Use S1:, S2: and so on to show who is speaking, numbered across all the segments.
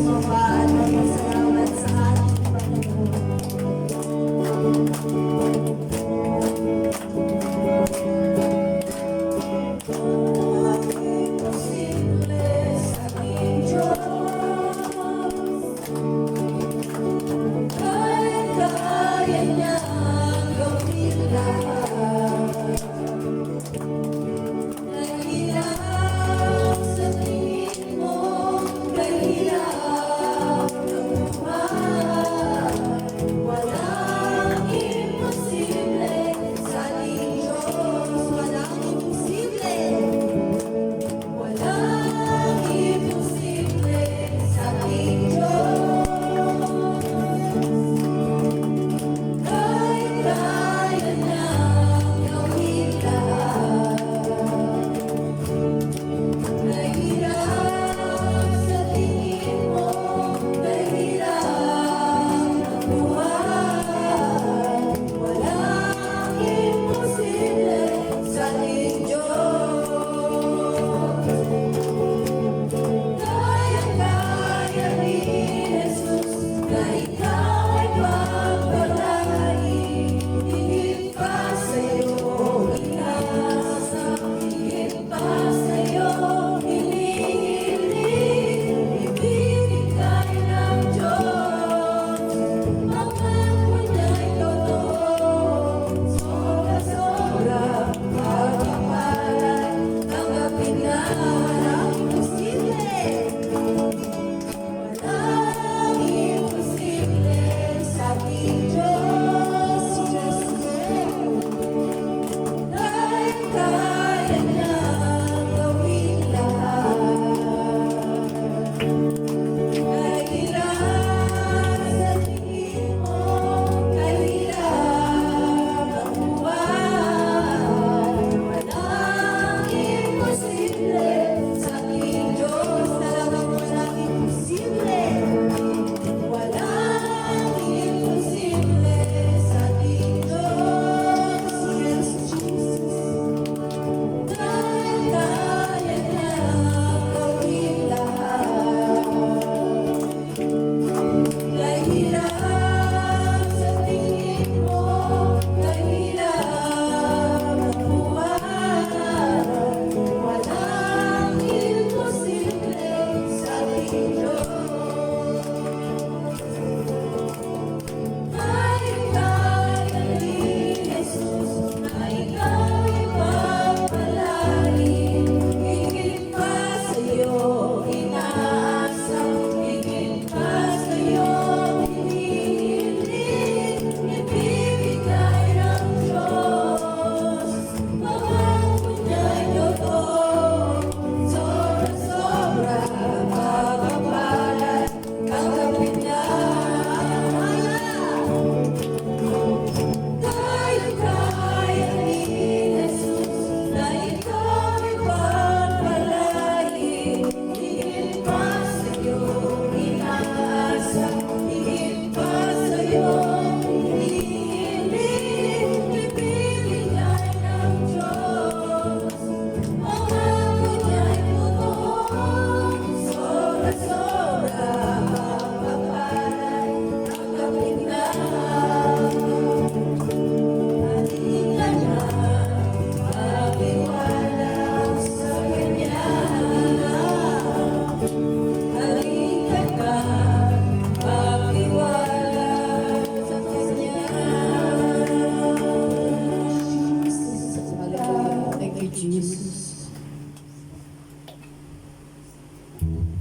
S1: sumamba at magpasalamat sa ating Panginoon.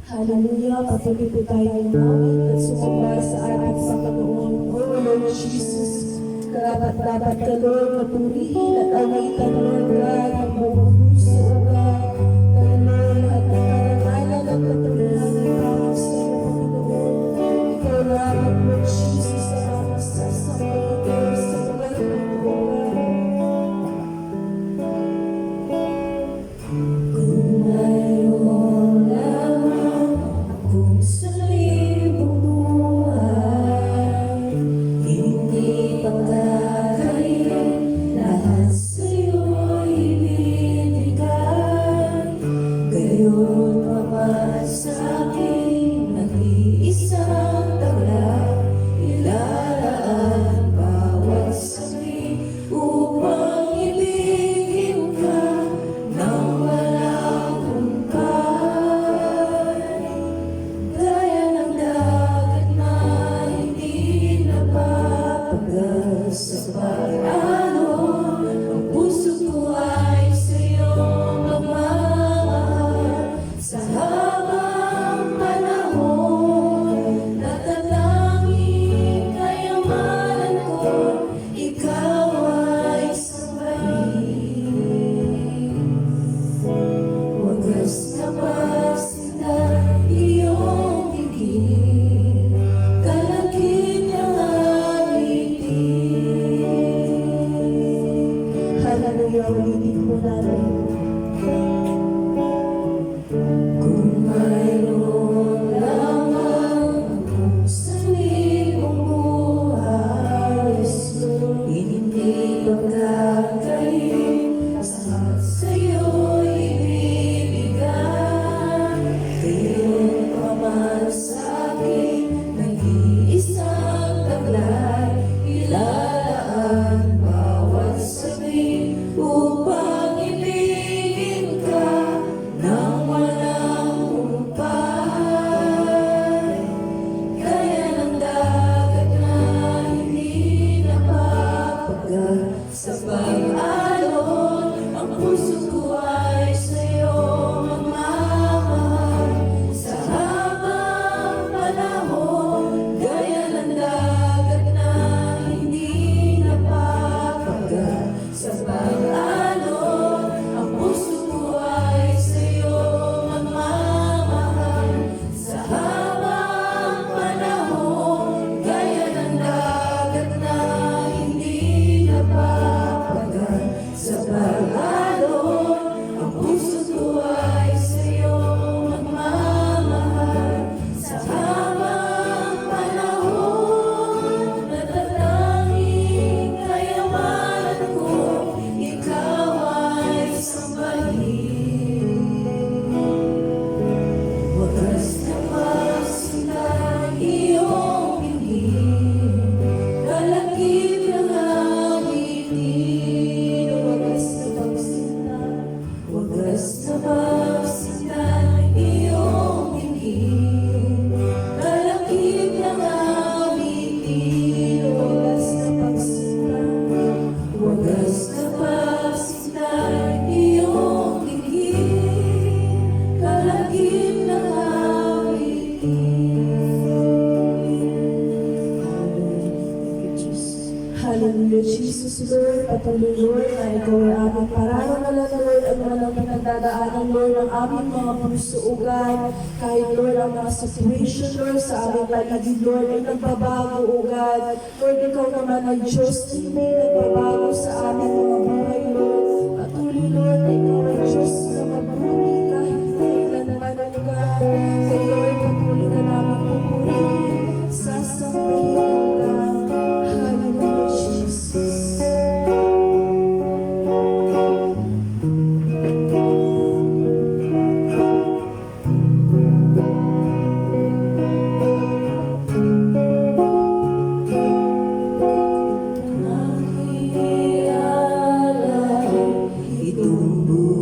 S2: Hallelujah, patuloy po tayo namin at sumamba sa ating Panginoon. Oh Lord Jesus, karapat-dapat ka Lord mapurihin at awitan Lord God ang buong puso God. Lord, at nakarangalan at patuloy para sa iyo Panginoon. Ikaw lamang Lord Jesus ang masasambay sa buhay ng buwan. Kung mayroon lamang kung sa libong buhay, hindi pagkakain, lahat sa'yo'y ibig. Jesus, Lord, patuloy, Lord, na ikaw ay aming pararamalan, Lord, ang walang pinagdadaanan, Lord, ang aming mga puso, O God, kahit, Lord, ang mga situation, Lord, sa aming paligid, Lord, ay nagbabago, O God. Lord, ikaw naman ay Diyos, hindi nagbabago sa aming mga buhay, Lord. Patuloy, Lord, na ikaw ay Diyos na mabuti kahit kailanman, O God. Kaya, Lord, patuloy ka namin pupurihin, sasambahin ka. Hallelujah, Jesus. Nakilala itong buhay.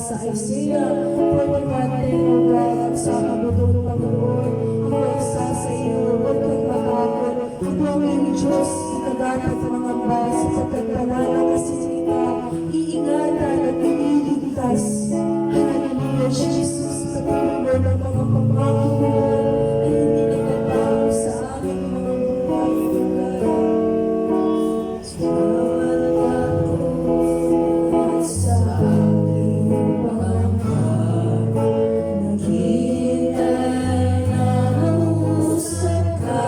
S2: sa Isaiah 41:10, O God, ang sa kabutong Panginoon, ang wagsa sa iyo, huwag kang matakot. Ito ang iyong Diyos, ikadapat mangamba, sapagkat banal ang kasinita, iingatan at iniligtas. Hallelujah, Jesus, patuloy ng mga pamangkin mo ay hindi nagbabago sa aming mga buhay, O God. Salamat ako sa aking pangamba, naghihintay na mahusap ka.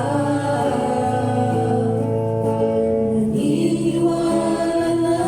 S2: Naniniwala na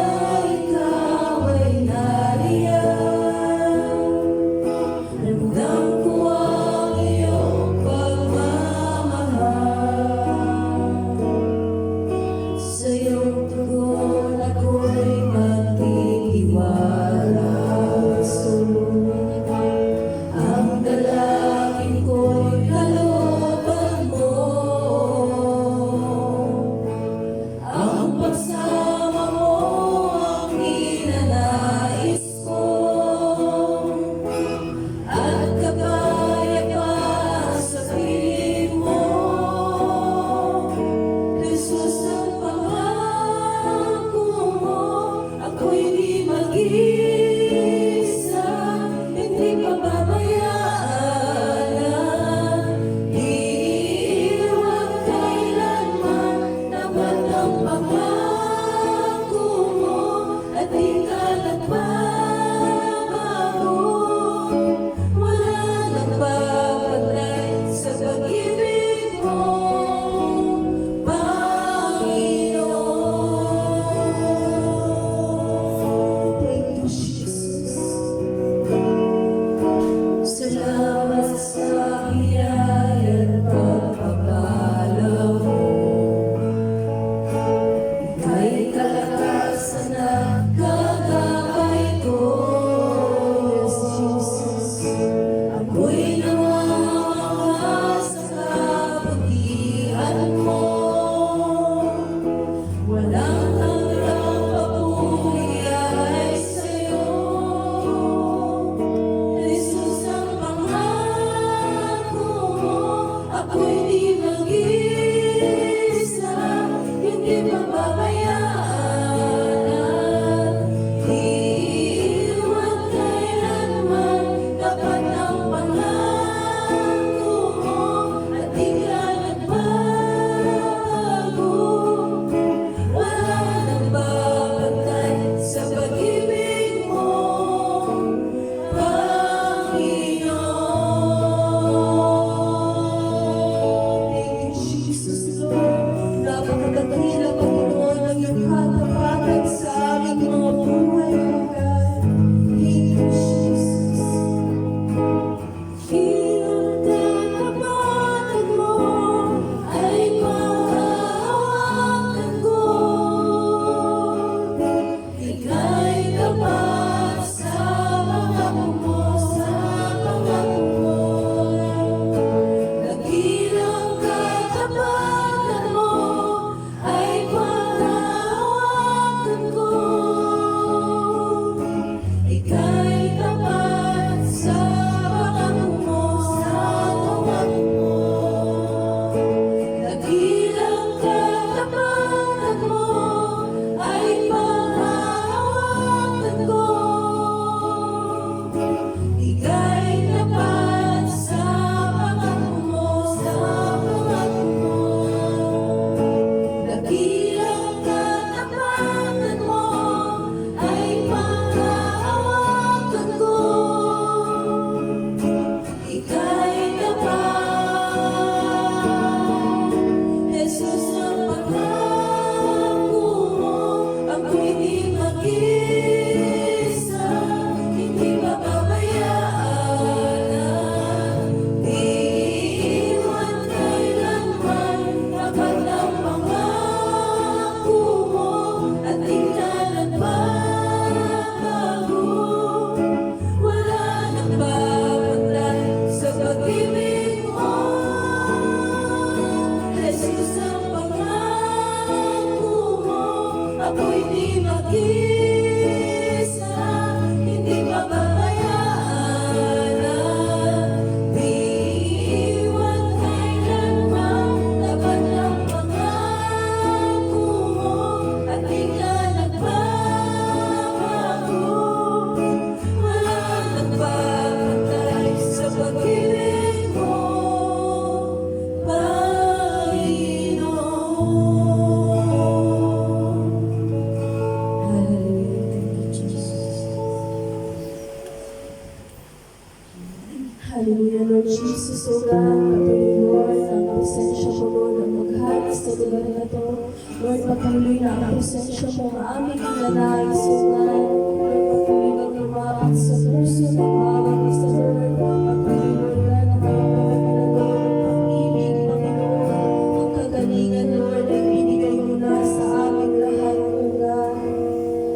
S2: Hallelujah, Lord Jesus, O God, patuloy, Lord, ang presensya mo, Lord, ang maghari sa lugar na to. Lord, patuloy na ang presensya mo, ang aming nanais, O God. Lord, patuloy kang lumapit sa puso ng bawat isa, Lord. Patuloy, Lord, God, na maramdaman nila, Lord, ang pag-ibig, Panginoon, ang kagalingan, Lord, ay binigay mo na sa aming lahat, O God.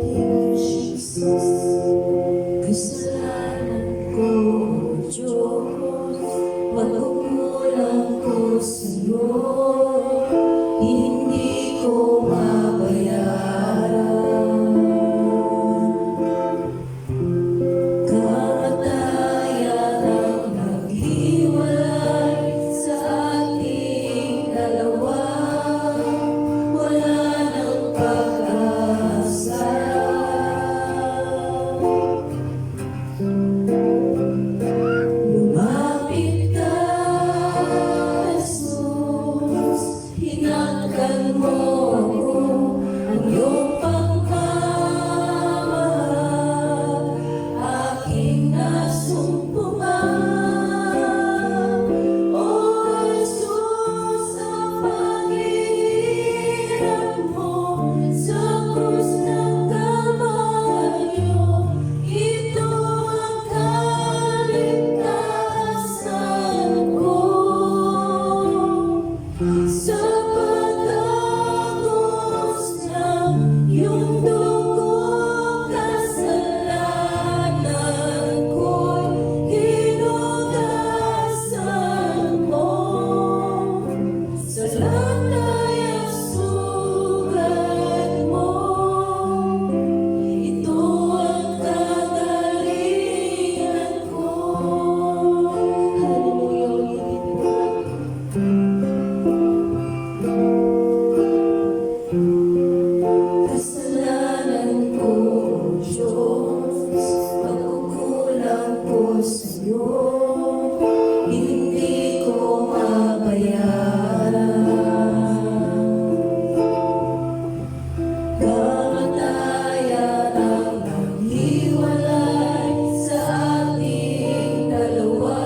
S2: Thank you, Jesus.
S1: Kasalanan ko, O Diyos, pagkukulang ko sa'yo, hindi ko mabayaran. Kamatayan ang naghiwalay sa ating dalawa, wala nang pag-asa. Lumapit ka, Jesus, hinatgan mo ako, ang iyong pagmamahal, aking nasumpungan. O Jesus, sa paghihirap mo, sa krus ng Kalbaryo, ito ang kaligtasan ko. Sa pagkagos ng iyong dugo, kasalanan ko'y hinugasan mo. Sa lanay at sugat mo, ito ang kagalingan ko.
S2: Hallelujah, ulitin po.
S1: Kasalanan ko, O Diyos, pagkukulang ko sa'yo, hindi ko mabayaran. Kamatayan ang naghiwalay sa ating dalawa,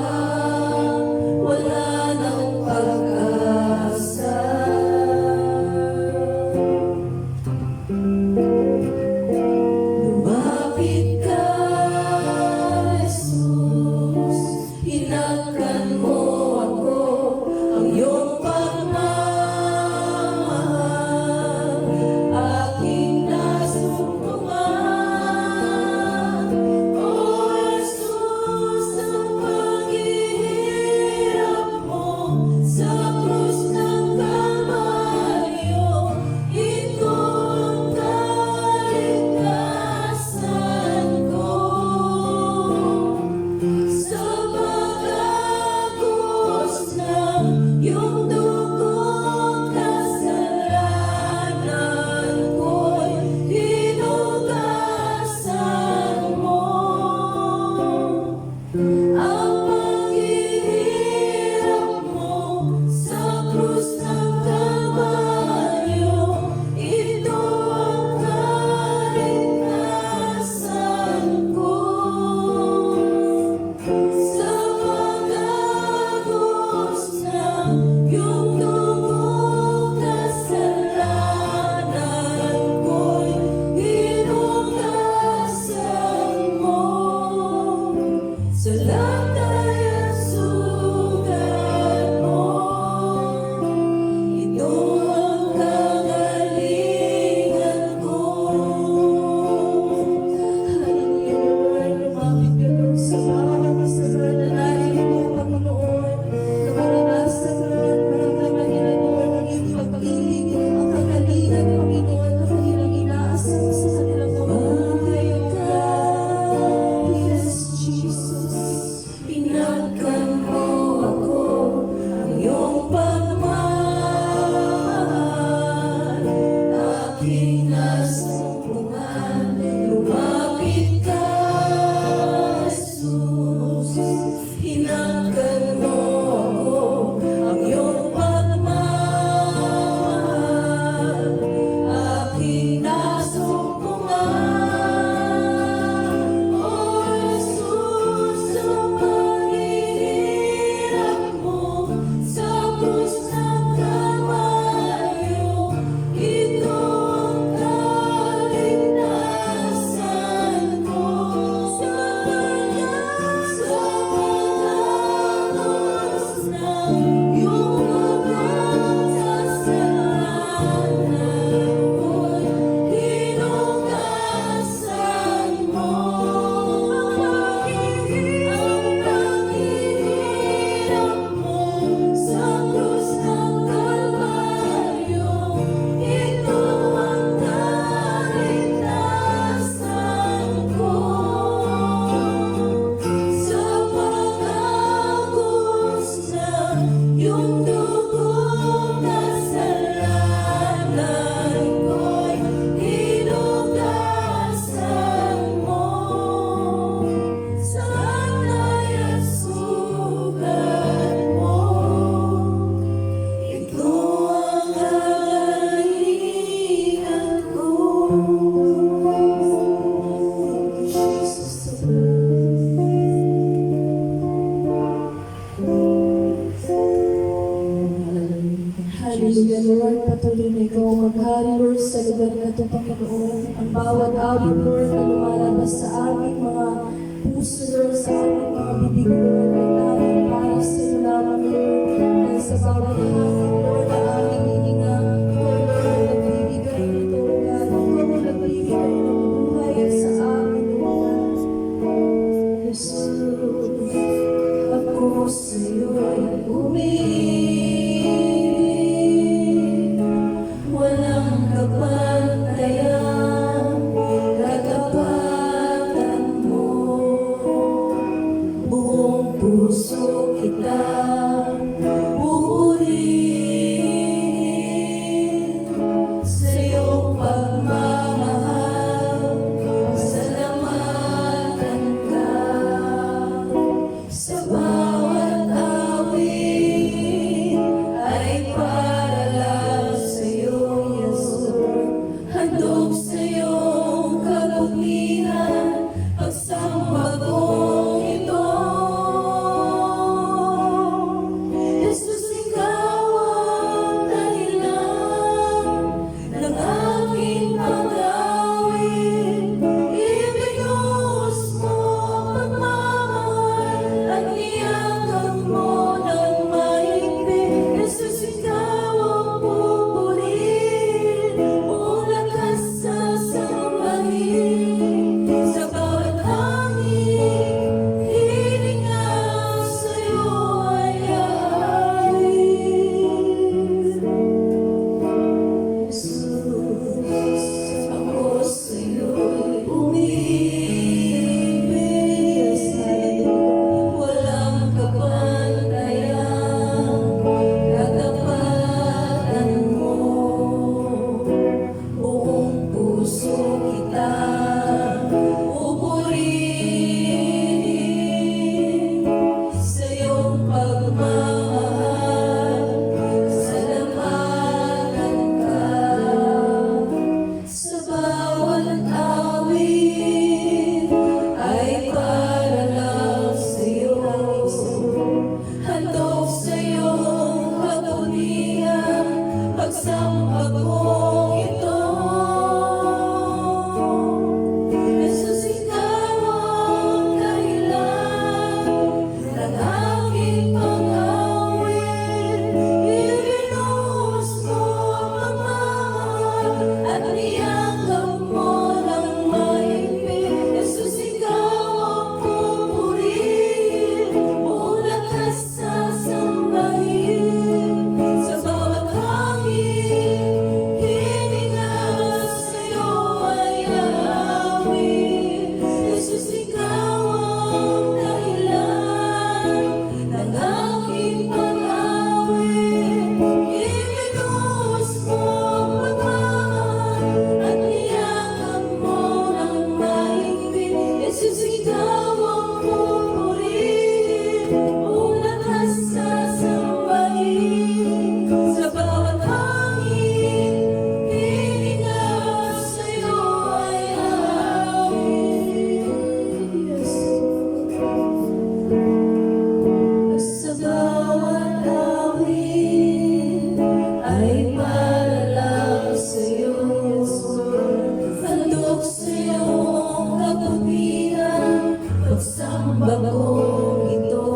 S1: wala nang pag-asa. Lumapit ka, Jesus, hinatgan mo ako, ang iyong pagmamahal, aking nasumpungan. O Jesus, sa paghihirap mo, sa krus ng Kalbaryo, ito ang kaligtasan ko. Sa pagkagos ng iyong dugo, kasalanan ko'y hinugasan mo. Ang paghihirap mo sa krus ng Kalbaryo, ito ang kaligtasan ko. Sa pagkagos ng iyong dugo, kasalanan ko'y hinugasan mo. Sa lanay at sugat mo, ito ang kagalingan ko.
S2: Hallelujah, Lord. Lumapit ka, Lord, sa bawat isa, Lord, na naririnig, Panginoon. Na maranasan, Lord, maramdaman nila, Lord, ang iyong pag-ibig, ang kagalingan, Panginoon, na kanilang inaasam sa kanilang mga buhay, O God. Yes, Jesus. ito, Panginoon. Ang bawat awit, Lord, na lumalabas sa aming mga puso, Lord, sa aming mga bibig, Lord, ay tanging para sa iyo lamang, Lord. Dahil sa bawat hangin, Lord, na aming hininga, ikaw, Lord, nagbibigay nito, God. Ikaw ang nagbibigay ng buhay sa amin, Lord. Jesus, ako sa iyo ay umibig. Walang kapantayan, katapatan mo. Buong puso kita pupurihin. Sa iyong pagmamahal, salamatan ka. Sa bawat awit ay para lang sa iyo, yes, Lord. Handog sa iyong kabutihan, pagsamba kong ito. Jesus, ikaw ang dahilan ng aking pag-awit. Ibinus mo ang pagmamahal at niyakap mo ng mahigpit. Jesus, ikaw ang pupurihin. Ulakas sa sambahin. Sa bawat hangin, hininga sa iyo ay aawit. Jesus, ako sa iyo'y umibig. Walang kapantayan, katapatan mo. Buong puso kita pupurihin. Sa iyong pagmamahal, salamatan ka. Sa bawat awit ay para lang sa iyo. Handog sa iyong kabutihan, pagsamba kong ito. Jesus, ikaw ang dahilan ng aking pag-awit. Ibinus mo ang pagmamahal at niyakap mo ng mahigpit. Jesus, ikaw ang pupurihin. Ulakas sa sambahin. Sa bawat hangin, hininga sa iyo ay aawit. Jesus, ikaw ang dahilan ng aking pag-awit. Ibinus mo ang pagmamahal at niyakap mo ng mahigpit. Jesus, ikaw ang pupurihin. Ulakas sa sambahin. Sa bawat hangin, hininga sa iyo ay aawit. Sa bawat awit ay para lang sa iyo. Handog sa iyong kabutihan, pagsamba kong ito.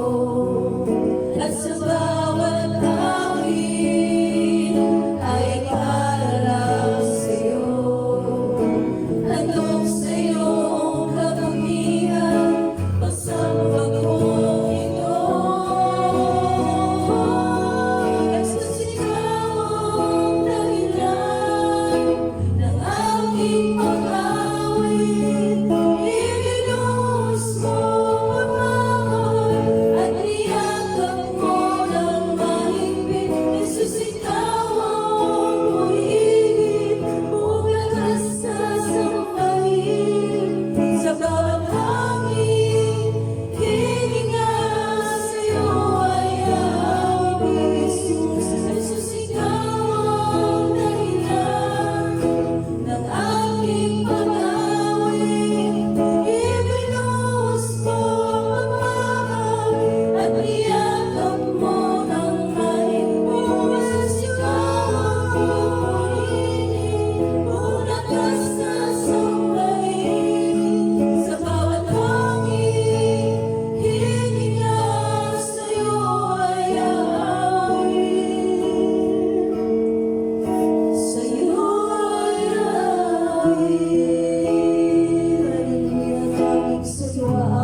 S2: At sa bawat awit ay para lang sa iyo. Handog sa iyong kabutihan, pagsamba kong ito. Jesus, ikaw ang dahilan ng aking pag-awit. Ibinus mo ang hiwa